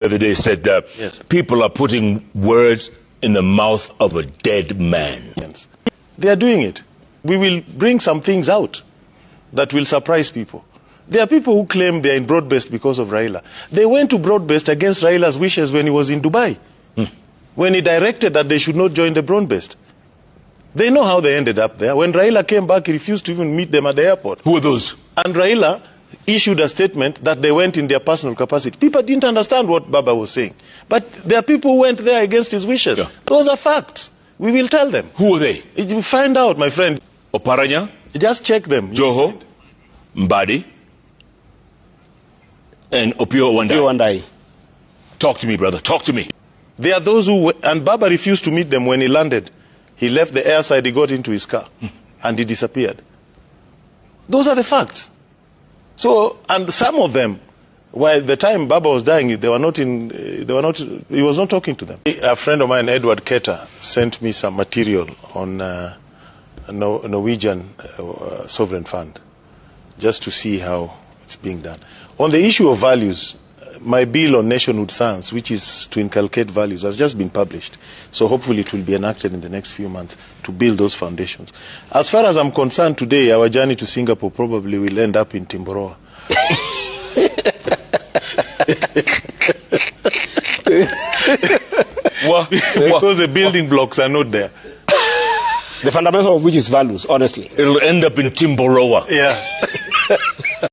The other day said that people are putting words in the mouth of a dead man. Yes. They are doing it. We will bring some things out that will surprise people. There are people who claim they are in broad-based because of Raila. They went to broad-based against Raila's wishes when he was in Dubai. When he directed that they should not join the broad-based. They know how they ended up there. When Raila came back, he refused to even meet them at the airport. Who are those? And Raila issued a statement that they went in their personal capacity. People didn't understand what Baba was saying. But there are people who went there against his wishes. Yeah. Those are facts. We will tell them. Who are they? You find out, my friend. Oparanya? Just check them. Joho? Mbadi? And Opio Wandai? Talk to me, brother. Talk to me. There are those who... And Baba refused to meet them when he landed. He left the airside, he got into his car, and he disappeared. Those are the facts. So, and some of them, while the time Baba was dying, he was not talking to them. A friend of mine, Edward Ketter, sent me some material on a Norwegian sovereign fund, just to see how it's being done. On the issue of values, my bill on nationhood science, which is to inculcate values, has just been published. So hopefully it will be enacted in the next few months to build those foundations. As far as I'm concerned today, our journey to Singapore probably will end up in Timboroa. Because the building blocks are not there. The fundamental of which is values, honestly. It'll end up in Timboroa. Yeah.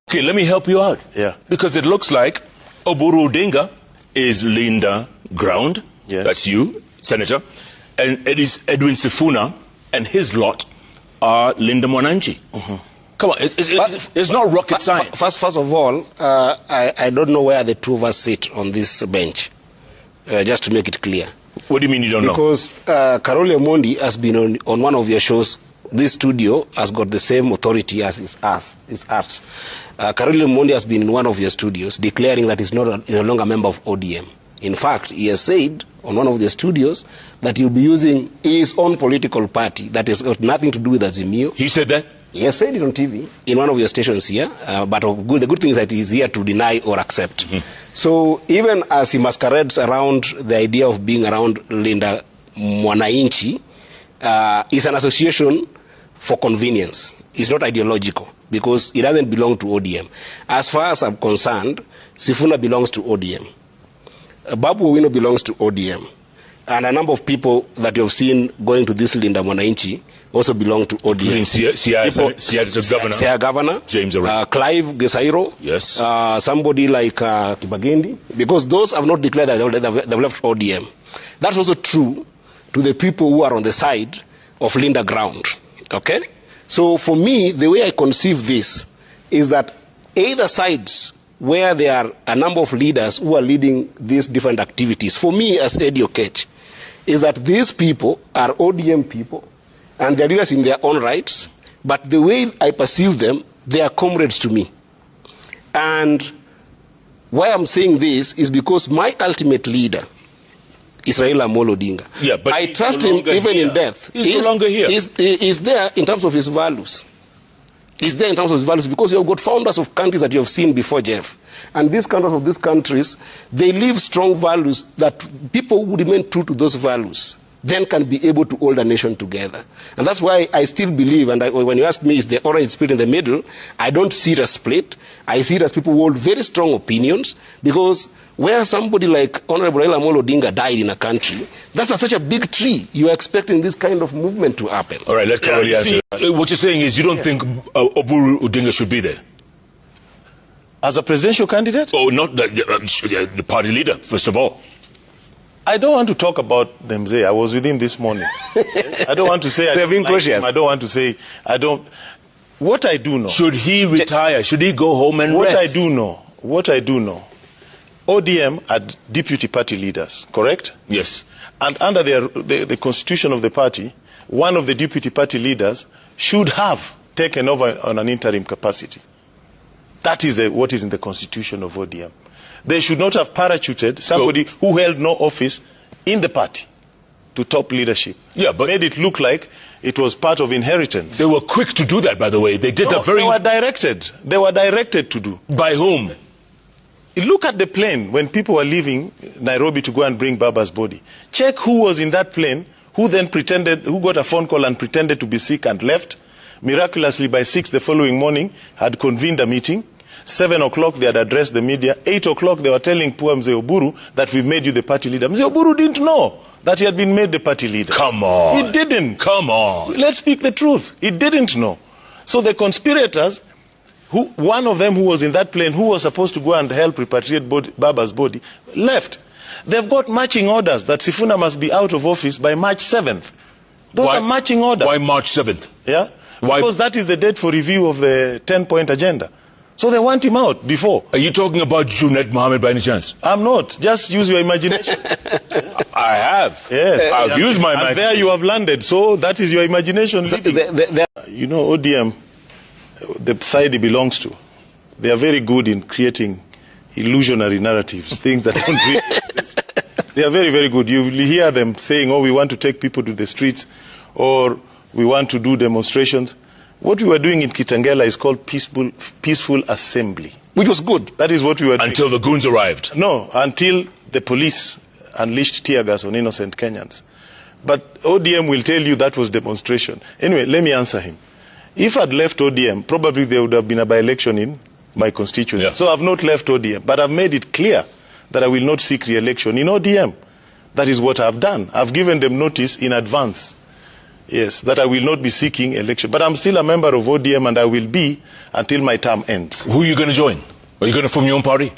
Okay, let me help you out. Yeah. Because it looks like Oburu Odinga is Linda Ground. Yes. That's you, Senator. And it is Edwin Sifuna and his lot are Linda Mwananchi. Come on, it's not rocket science. First of all, I don't know where the two of us sit on this bench, just to make it clear. What do you mean you don't know? Because Karole Omondi has been on one of your shows. This studio has got the same authority as his arts. Karole Omondi has been in one of your studios declaring that he's no longer a member of ODM. In fact, he has said on one of the studios that he'll be using his own political party that has got nothing to do with Azimio. He said that? He has said it on TV in one of your stations here, but the good thing is that he's here to deny or accept. So even as he masquerades around the idea of being around Linda Mwananchi, it's an association for convenience. It's not ideological because it doesn't belong to ODM. As far as I'm concerned, Sifuna belongs to ODM. Babu Owino belongs to ODM. And a number of people that you have seen going to this Linda Mwananchi also belong to ODM. Siaya Governor, James Clive Gesairo, yes. Somebody like Kibagendi, because those have not declared that they've left ODM. That's also true to the people who are on the side of Linda Ground. Okay? So for me, the way I conceive this is that either sides where there are a number of leaders who are leading these different activities, for me as Eddie Oketch, is that these people are ODM people, and they're leaders in their own rights, but the way I perceive them, they are comrades to me. And why I'm saying this is because my ultimate leader is Raila Amolo Odinga. Yeah, but I trust him even in death. He's no longer here. He's there in terms of his values. Is there in terms of his values, because you have got founders of countries that you have seen before, Jeff. And these countries of these countries, they live strong values that people who remain true to those values then can be able to hold a nation together. And that's why I still believe, and when you ask me, is the orange split in the middle, I don't see it as split. I see it as people who hold very strong opinions, because where somebody like Honorable Raila Amolo Odinga died in a country, that's such a big tree. You are expecting this kind of movement to happen. All right, let's Karole answer. What you're saying is you don't think Oburu Odinga should be there? As a presidential candidate? Oh, not the party leader, first of all. I don't want to talk about Demze. I was with him this morning. I don't want to say I don't like him. I don't want to say I don't. What I do know. Should he retire? Should he go home and rest? What I do know. ODM are deputy party leaders, correct? Yes. And under the constitution of the party, one of the deputy party leaders should have taken over on an interim capacity. That is what is in the constitution of ODM. They should not have parachuted somebody who held no office in the party to top leadership. Yeah, but made it look like it was part of inheritance. They were quick to do that, by the way. They did that very... They were directed. They were directed to do. By whom? Look at the plane when people were leaving Nairobi to go and bring Baba's body. Check who was in that plane, who then who got a phone call and pretended to be sick and left. Miraculously, by 6 the following morning, had convened a meeting. 7 o'clock, they had addressed the media. 8 o'clock, they were telling poor Mzee Oburu that we've made you the party leader. Mzee Oburu didn't know that he had been made the party leader. Come on. He didn't. Come on. Let's speak the truth. He didn't know. So the conspirators, one of them who was in that plane, who was supposed to go and help repatriate Baba's body, left. They've got matching orders that Sifuna must be out of office by March 7th. Those are matching orders. Why March 7th? Yeah? Why? Because that is the date for review of the 10-point agenda. So they want him out before. Are you talking about Junet Mohammed by any chance? I'm not. Just use your imagination. I have. Yes. I've used my imagination. And there you have landed. So that is your imagination. You know, ODM, the side it belongs to, they are very good in creating illusionary narratives, things that don't really exist. They are very, very good. You will hear them saying, oh, we want to take people to the streets, or we want to do demonstrations. What we were doing in Kitengela is called peaceful assembly. Which was good. That is what we were doing. Until the goons arrived. No, until the police unleashed tear gas on innocent Kenyans. But ODM will tell you that was demonstration. Anyway, let me answer him. If I'd left ODM, probably there would have been a by-election in my constituency. Yeah. So I've not left ODM, but I've made it clear that I will not seek re-election in ODM. That is what I've done. I've given them notice in advance. Yes, that I will not be seeking election. But I'm still a member of ODM, and I will be until my term ends. Who are you going to join? Are you going to form your own party?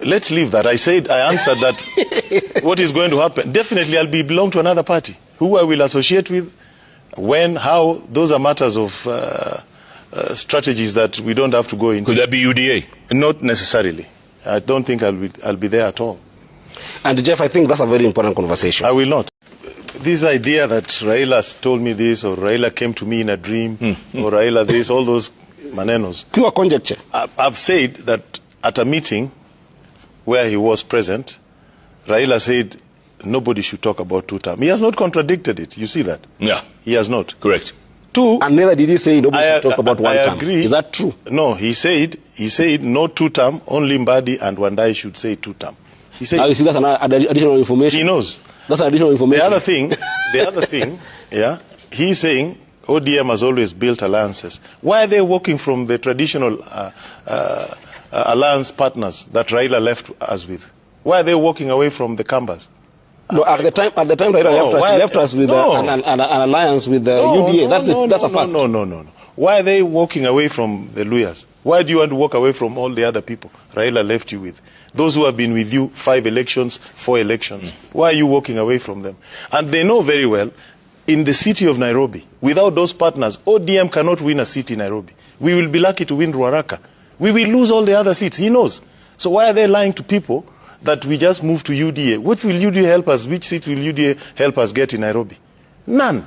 Let's leave that. I answered that. What is going to happen? Definitely I'll belong to another party. Who I will associate with, when, how, those are matters of strategies that we don't have to go into. Could that be UDA? Not necessarily. I don't think I'll be there at all. And Jeff, I think that's a very important conversation. I will not. This idea that Raila told me this, or Raila came to me in a dream, or Raila this, all those manenos. Pure conjecture. I've said that at a meeting where he was present, Raila said nobody should talk about two-term. He has not contradicted it. You see that? Yeah. He has not. Correct. Two. And neither did he say nobody should talk about one term. I agree. Is that true? No, he said no two-term, only Mbadi and Wandai should say two-term. He said. Now you see that's an additional information. He knows. That's additional information. The other thing, yeah, he's saying ODM has always built alliances. Why are they walking from the traditional alliance partners that Raila left us with? Why are they walking away from the Kambas? No, at the time Raila left us with an alliance with the UDA. That's a fact. No. Why are they walking away from the Luyas? Why do you want to walk away from all the other people Raila left you with? Those who have been with you 5 elections, 4 elections. Why are you walking away from them? And they know very well, in the city of Nairobi, without those partners, ODM cannot win a seat in Nairobi. We will be lucky to win Ruaraka. We will lose all the other seats. He knows. So why are they lying to people that we just move to UDA? What will UDA help us? Which seat will UDA help us get in Nairobi? None.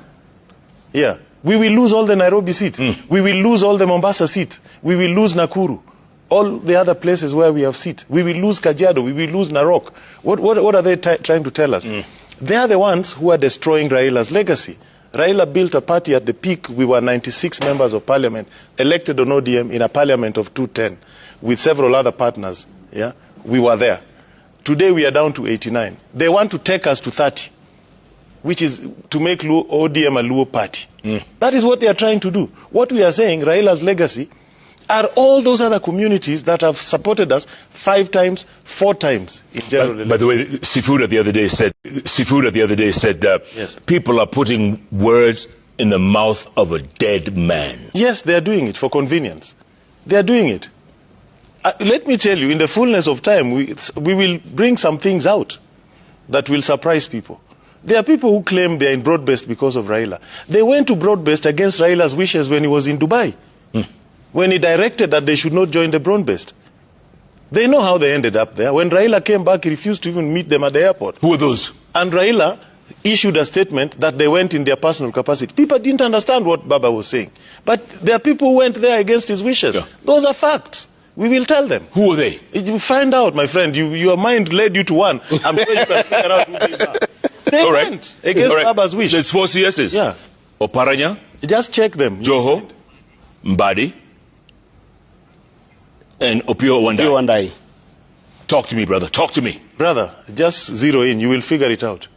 Yeah. We will lose all the Nairobi seats. We will lose all the Mombasa seats. We will lose Nakuru. All the other places where we have seats. We will lose Kajiado. We will lose Narok. What are they trying to tell us? They are the ones who are destroying Raila's legacy. Raila built a party at the peak. We were 96 members of parliament, elected on ODM in a parliament of 210, with several other partners. Yeah, we were there. Today we are down to 89. They want to take us to 30, which is to make ODM a Luo party. That is what they are trying to do. What we are saying, Raila's legacy, are all those other communities that have supported us 5 times, 4 times in general election. By the way, Sifuna the other day said yes, people are putting words in the mouth of a dead man. Yes, they are doing it for convenience. They are doing it. Let me tell you, in the fullness of time, we will bring some things out that will surprise people. There are people who claim they are in Broadbest because of Raila. They went to Broadbest against Raila's wishes when he was in Dubai. When he directed that they should not join the Broadbest. They know how they ended up there. When Raila came back, he refused to even meet them at the airport. Who are those? And Raila issued a statement that they went in their personal capacity. People didn't understand what Baba was saying. But there are people who went there against his wishes. Yeah. Those are facts. We will tell them. Who are they? You find out, my friend. Your mind led you to one. I'm sure you can figure out who these are. They went against Baba's wish. There's 4 CSs. Yeah. Oparanya. Just check them. Joho. Mbadi. And Opiyo Wandai. Talk to me, brother. Talk to me. Brother, just zero in. You will figure it out.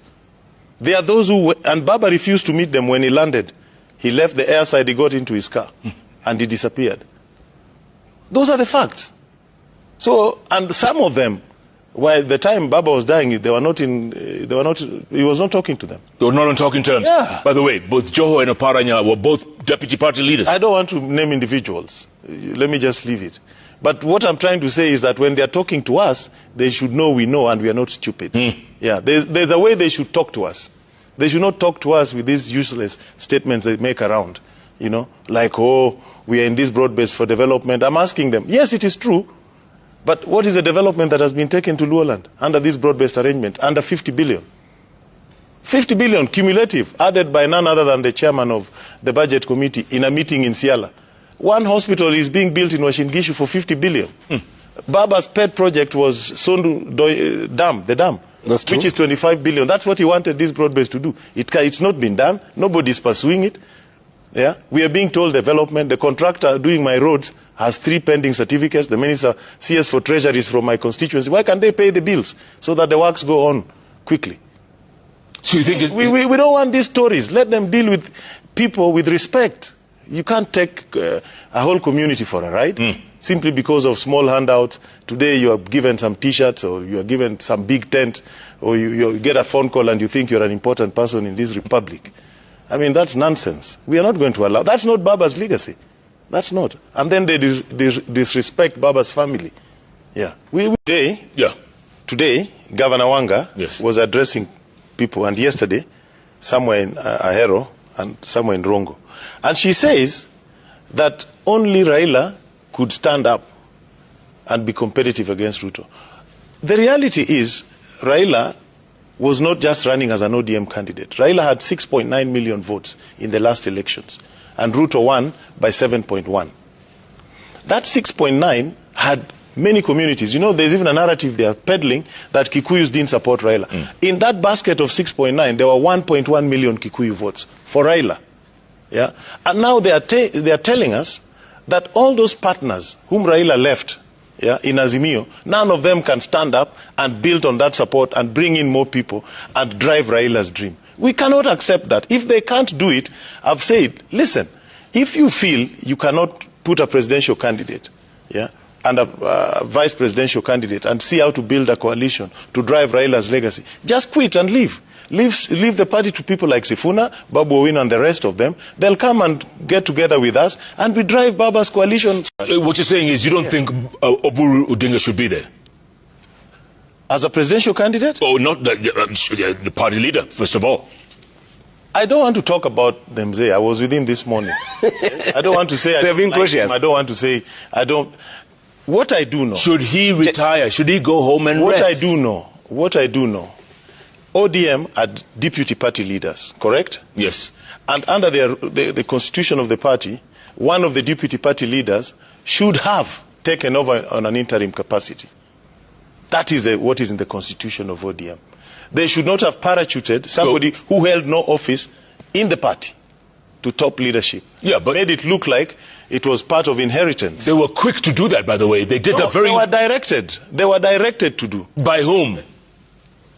There are those who, and Baba refused to meet them when he landed. He left the airside, he got into his car, and he disappeared. Those are the facts. So, and some of them, while the time Baba was dying, he was not talking to them. They were not on talking terms. Yeah. By the way, both Joho and Oparanya were both deputy party leaders. I don't want to name individuals. Let me just leave it. But what I'm trying to say is that when they're talking to us, they should know we know and we are not stupid. Yeah, there's a way they should talk to us. They should not talk to us with these useless statements they make around. You know, like, oh, we are in this broad-based for development. I'm asking them, yes, it is true. But what is the development that has been taken to Luoland under this broad-based arrangement? Under 50 billion. 50 billion cumulative, added by none other than the chairman of the budget committee in a meeting in Siala. One hospital is being built in Uasin Gishu for 50 billion. Baba's pet project was Sondu Dam, the dam, which is 25 billion. That's what he wanted this broad-based to do. It's not been done. Nobody is pursuing it. Yeah, we are being told development. The contractor doing my roads has 3 pending certificates. The minister, CS for Treasury is from my constituency. Why can't they pay the bills so that the works go on quickly? So you think we don't want these stories. Let them deal with people with respect. You can't take a whole community for a ride simply because of small handouts. Today you are given some T-shirts or you are given some big tent or you get a phone call and you think you're an important person in this republic. I mean, that's nonsense. We are not going to allow. That's not Baba's legacy. That's not. And then they disrespect Baba's family. Yeah. Today, Governor Wanga was addressing people, and yesterday, somewhere in Ahero and somewhere in Rongo. And she says that only Raila could stand up and be competitive against Ruto. The reality is, Raila was not just running as an ODM candidate. Raila had 6.9 million votes in the last elections, and Ruto won by 7.1. That 6.9 had many communities. You know, there's even a narrative they are peddling that Kikuyus didn't support Raila. In that basket of 6.9, there were 1.1 million Kikuyu votes for Raila. Yeah? And now they are telling us that all those partners whom Raila left in Azimio, none of them can stand up and build on that support and bring in more people and drive Raila's dream. We cannot accept that. If they can't do it, I've said, listen, if you feel you cannot put a presidential candidate and a vice presidential candidate and see how to build a coalition to drive Raila's legacy, just quit and leave. Leave the party to people like Sifuna, Babu Owino and the rest of them. They'll come and get together with us and we drive Baba's coalition. What you're saying is you don't think Oburu Odinga should be there? As a presidential candidate? Oh, not the party leader, first of all. I don't want to talk about Demze. I was with him this morning. I don't want to say I don't want to say I don't. What I do know. Should he retire? Should he go home and rest? What I do know. ODM are deputy party leaders, correct? Yes. And under the constitution of the party, one of the deputy party leaders should have taken over on an interim capacity. That is what is in the constitution of ODM. They should not have parachuted somebody who held no office in the party to top leadership. Yeah, but made it look like it was part of inheritance. They were quick to do that, by the way. They did that very... They were directed. They were directed to do. By whom?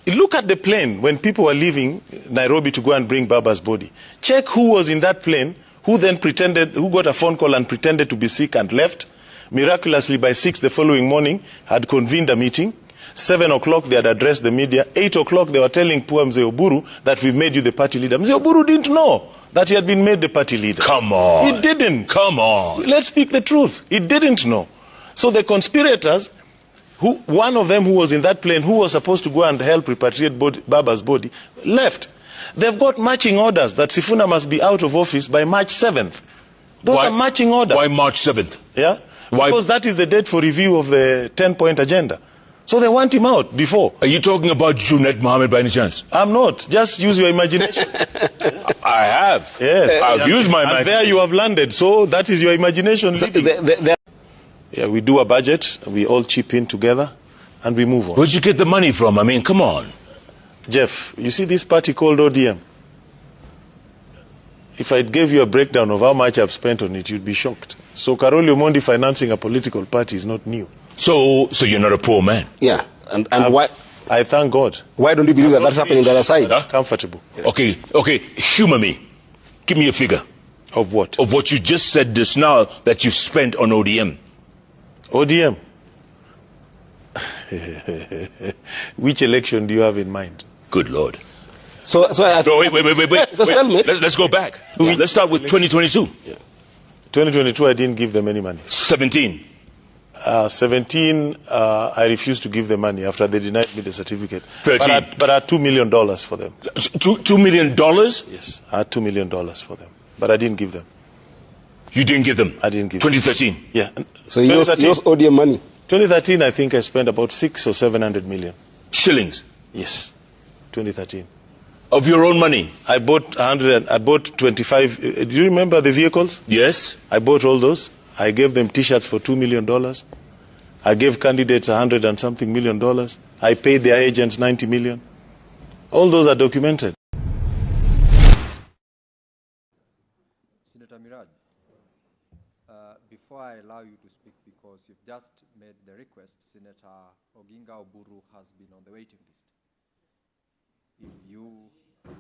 Look at the plane when people were leaving Nairobi to go and bring Baba's body. Check who was in that plane, who then who got a phone call and pretended to be sick and left. Miraculously, by 6 the following morning, had convened a meeting. 7 o'clock, they had addressed the media. 8 o'clock, they were telling poor Mzee Oburu that we've made you the party leader. Mzee Oburu didn't know that he had been made the party leader. Come on. He didn't. Come on. Let's speak the truth. He didn't know. So the conspirators... one of them who was in that plane, who was supposed to go and help repatriate Baba's body, left. They've got marching orders that Sifuna must be out of office by March 7th. Those are marching orders. Why March 7th? Yeah? Because that is the date for review of the 10-point agenda. So they want him out before. Are you talking about Junaid Mohammed by any chance? I'm not. Just use your imagination. I have. Yes. I've used my imagination. And there you have landed. So that is your imagination. Yeah, we do a budget, we all chip in together, and we move on. Where'd you get the money from? I mean, come on. Jeff, you see this party called ODM? If I gave you a breakdown of how much I've spent on it, you'd be shocked. So Karoli Omondi financing a political party is not new. So you're not a poor man? Yeah. And why? I thank God. Why don't you believe that that's happening on the other side? Comfortable. Okay, humor me. Give me a figure. Of what? Of what you just said just now that you spent on ODM. ODM? Which election do you have in mind? Good Lord. So wait. Let's go back. Yeah. Let's start with 2022. Yeah. 2022, I didn't give them any money. 17. 17, I refused to give them money after they denied me the certificate. 13. But I had $2 million for them. $2 million? Yes, I had $2 million for them. But I didn't give them. You didn't give them? I didn't give them. 2013? Yeah. So you use ODM money? 2013, I think I spent about 600 or 700 million. Shillings? Yes, 2013. Of your own money? I bought 25. Do you remember the vehicles? Yes. I bought all those. I gave them T-shirts for $2 million. I gave candidates $100 and something million. I paid their agents $90 million. All those are documented. Senator Miraj, before I allow you to speak, because you've just made the request, Senator Oginga Oburu has been on the waiting list. If you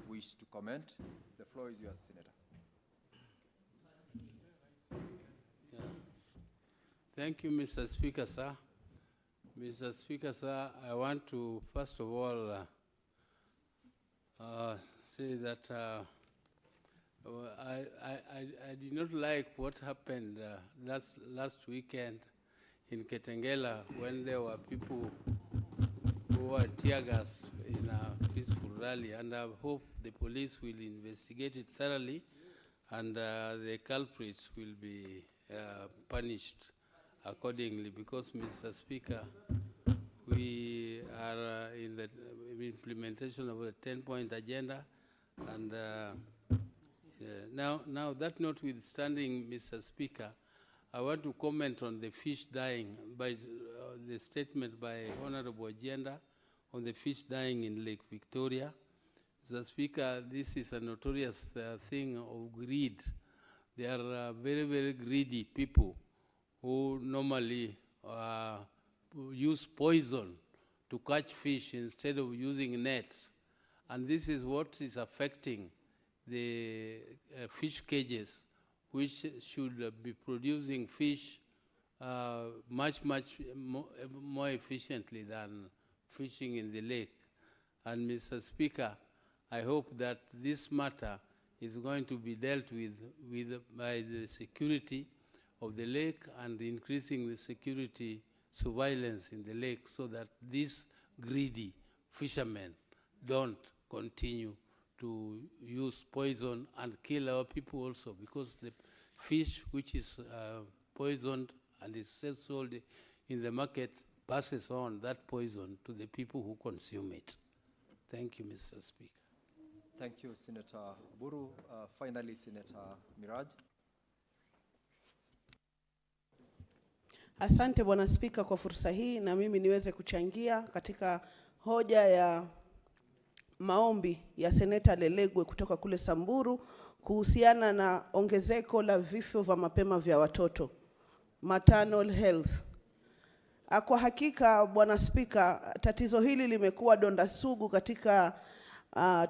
wish to comment, the floor is yours, Senator. Thank you, Mr. Speaker, sir. Mr. Speaker, sir, I want to first of all say that I did not like what happened last weekend in Ketengela when there were people who were tear-gassed in a peaceful rally, and I hope the police will investigate it thoroughly and the culprits will be punished accordingly, because, Mr. Speaker, we are in the implementation of a 10-point agenda, and now that notwithstanding, Mr. Speaker, I want to comment on the fish dying by the statement by Honorable Agenda on the fish dying in Lake Victoria. Mr. Speaker, this is a notorious thing of greed. They are very, very greedy people who normally use poison to catch fish instead of using nets. And this is what is affecting the fish cages, which should be producing fish much more efficiently than fishing in the lake. And Mr. Speaker, I hope that this matter is going to be dealt with by the security of the lake and increasing the security surveillance in the lake, so that these greedy fishermen don't continue to use poison and kill our people also, because the fish which is poisoned and is sold in the market passes on that poison to the people who consume it. Thank you, Mr. Speaker. Thank you, Senator Buru. Finally, Senator Miraj. Asante Bwana Spika kwa fursa hii, na mimi niweze kuchangia katika hoja ya maombi ya Seneta Lelegwe kutoka kule Samburu kuhusiana na ongezeko la vifo vya mapema vya watoto, maternal health. Kwa hakika Bwana Spika, tatizo hili limekuwa donda sugu katika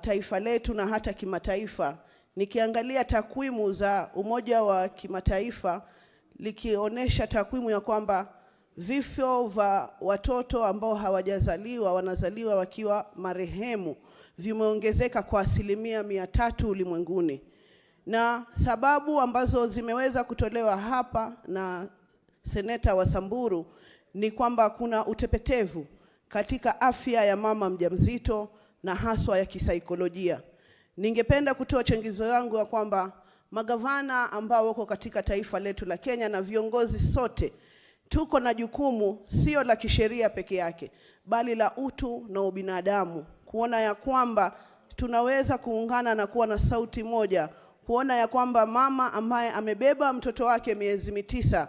taifa letu na hata kimataifa. Nikiangalia takwimu za Umoja wa Kimataifa likionyesha takwimu ya kwamba vifo vya watoto ambao hawajazaliwa, wanazaliwa wakiwa marehemu, vimeongezeka kwa 300% ulimwenguni. Na sababu ambazo zimeweza kutolewa hapa na seneta wa Samburu ni kwamba kuna utepetevu katika afya ya mama mjamzito na haswa ya kisaikolojia. Ningependa kutoa changizo langu ya kwamba magavana ambao wako katika taifa letu la Kenya na viongozi sote tuko na jukumu sio la kisheria peke yake, bali la utu na ubinadamu, kuona ya kwamba tunaweza kuungana na kuwa na sauti moja, kuona ya kwamba mama ambaye amebeba mtoto wake miezi 9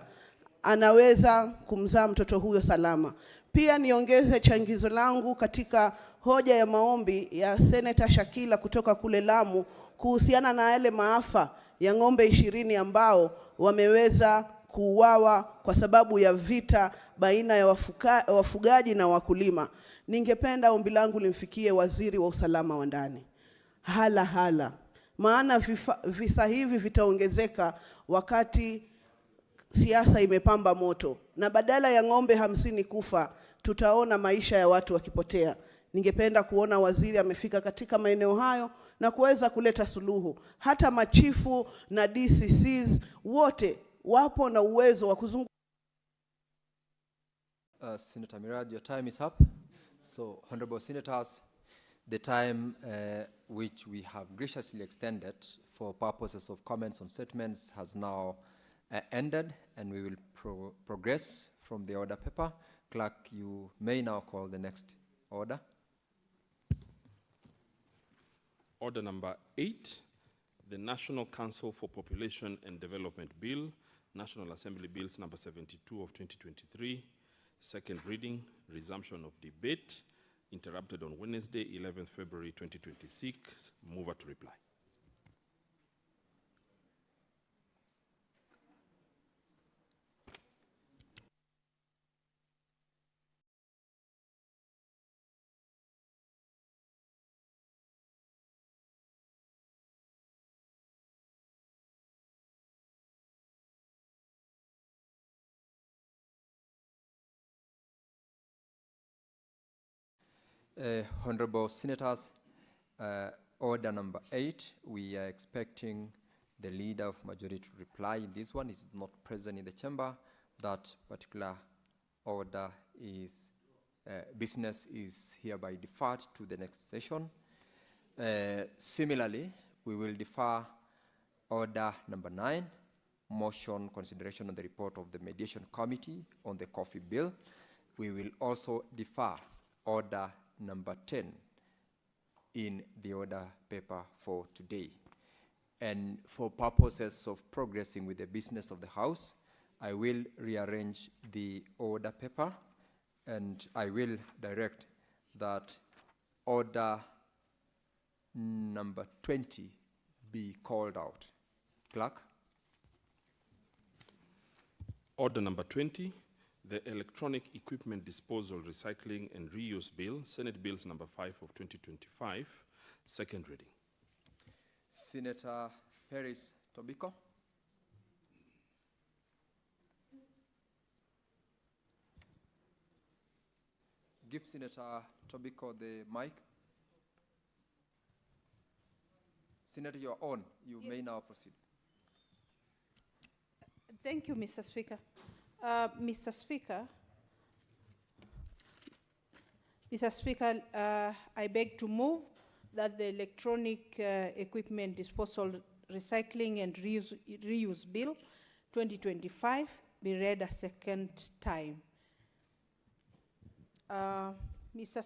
anaweza kumzaa mtoto huyo salama. Pia niongeze changizo langu katika hoja ya maombi ya Senator Shakila kutoka kule Lamu kuhusiana na yale maafa ya ng'ombe 20 ambao wameweza kuuawa kwa sababu ya vita baina ya wafugaji na wakulima. Ningependa ombi langu limfikie waziri wa usalama wa ndani. Hala. Maana visa hivi vitaongezeka wakati siasa imepamba moto. Na badala ya ng'ombe 50 kufa, tutaona maisha ya watu wakipotea. Ningependa kuona waziri amefika katika maeneo hayo na kuweza kuleta suluhu. Hata machifu na DCCs wote wapo na uwezo wa kuzungumza. Senator Mirad, your time is up. So, Honorable Senators, the time which we have graciously extended for purposes of comments on statements has now ended, and we will progress from the order paper. Clerk, you may now call the next order. Order number 8, the National Council for Population and Development Bill, National Assembly Bills number 72 of 2023, second reading, resumption of debate, interrupted on Wednesday, 11th February 2026. Mover to reply. Honorable Senators, order number 8, we are expecting the leader of majority to reply in this one. He is not present in the chamber. That particular order is, business is hereby deferred to the next session. Similarly, we will defer order number 9, motion consideration on the report of the mediation committee on the coffee bill. We will also defer order number 10 in the order paper for today. And for purposes of progressing with the business of the House, I will rearrange the order paper, and I will direct that order number 20 be called out. Clerk. Order number 20, the Electronic Equipment Disposal, Recycling and Reuse Bill, Senate Bills number 5 of 2025, second reading. Senator Paris Tobiko. Give Senator Tobiko the mic. Senator, you're on. You may now proceed. Thank you, Mr. Speaker. Mr. Speaker, I beg to move that the Electronic Equipment Disposal, Recycling and Reuse Bill 2025 be read a second time. Mr.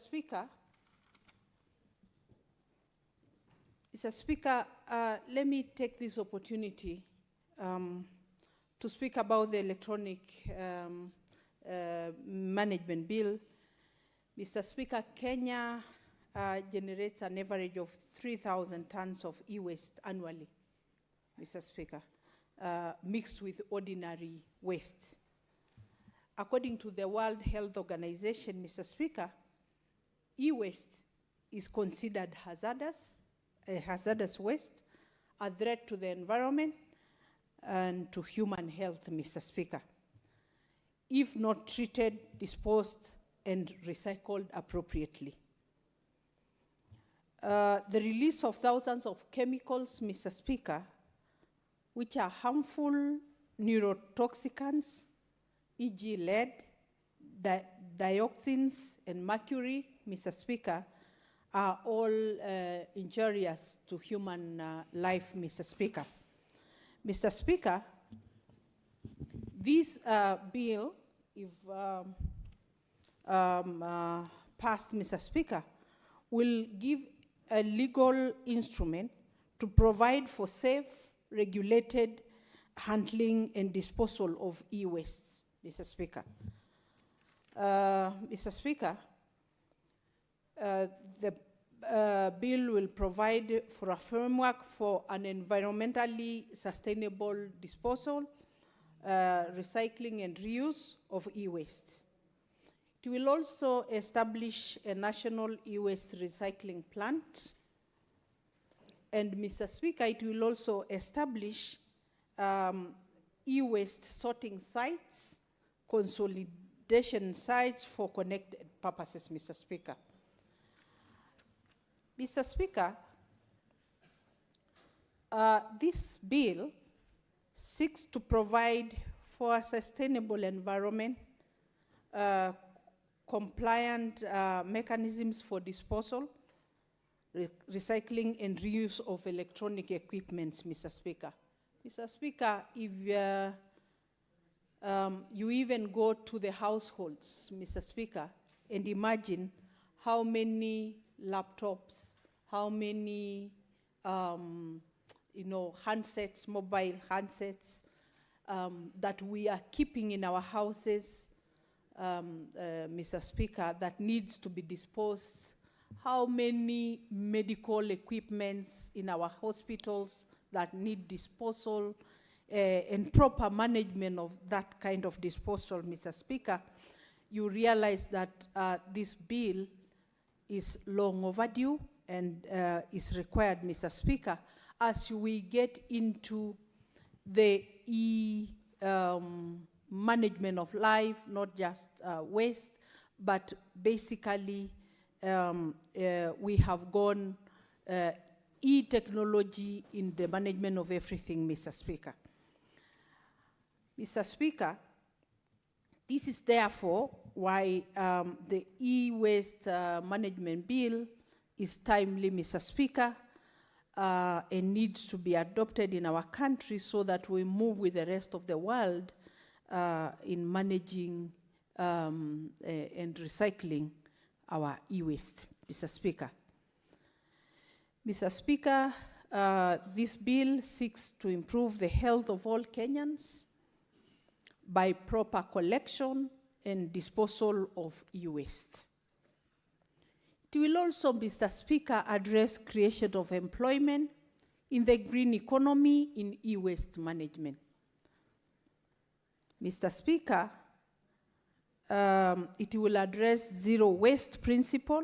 Speaker, let me take this opportunity to speak about the Electronic Management Bill. Mr. Speaker, Kenya generates an average of 3,000 tons of e-waste annually, Mr. Speaker, mixed with ordinary waste. According to the World Health Organization, Mr. Speaker, e-waste is considered hazardous, a hazardous waste, a threat to the environment and to human health, Mr. Speaker, if not treated, disposed, and recycled appropriately. The release of thousands of chemicals, Mr. Speaker, which are harmful neurotoxicants, e.g. lead, dioxins, and mercury, Mr. Speaker, are all injurious to human life, Mr. Speaker. Mr. Speaker, this bill, if passed, Mr. Speaker, will give a legal instrument to provide for safe, regulated handling and disposal of e-wastes, Mr. Speaker. Mr. Speaker, the bill will provide for a framework for an environmentally sustainable disposal recycling and reuse of e-waste. It will also establish a national e-waste recycling plant. And Mr. Speaker, it will also establish e-waste sorting sites, consolidation sites for connected purposes, Mr. Speaker. Mr. Speaker, this bill seeks to provide for a sustainable environment, compliant mechanisms for disposal, recycling and reuse of electronic equipments, Mr. Speaker. Mr. Speaker, if you even go to the households, Mr. Speaker, and imagine how many laptops, how many handsets, mobile handsets that we are keeping in our houses, Mr. Speaker, that needs to be disposed, how many medical equipments in our hospitals that need disposal, and proper management of that kind of disposal, Mr. Speaker, you realize that this bill is long overdue and is required, Mr. Speaker, as we get into the management of life, not just waste, but basically we have gone e-technology in the management of everything, Mr. Speaker. Mr. Speaker, this is therefore why the e-waste management bill is timely, Mr. Speaker, and needs to be adopted in our country so that we move with the rest of the world in managing and recycling our e-waste, Mr. Speaker. Mr. Speaker, this bill seeks to improve the health of all Kenyans by proper collection and disposal of e-waste. It will also, Mr. Speaker, address creation of employment in the green economy in e-waste management. Mr. Speaker, it will address zero waste principle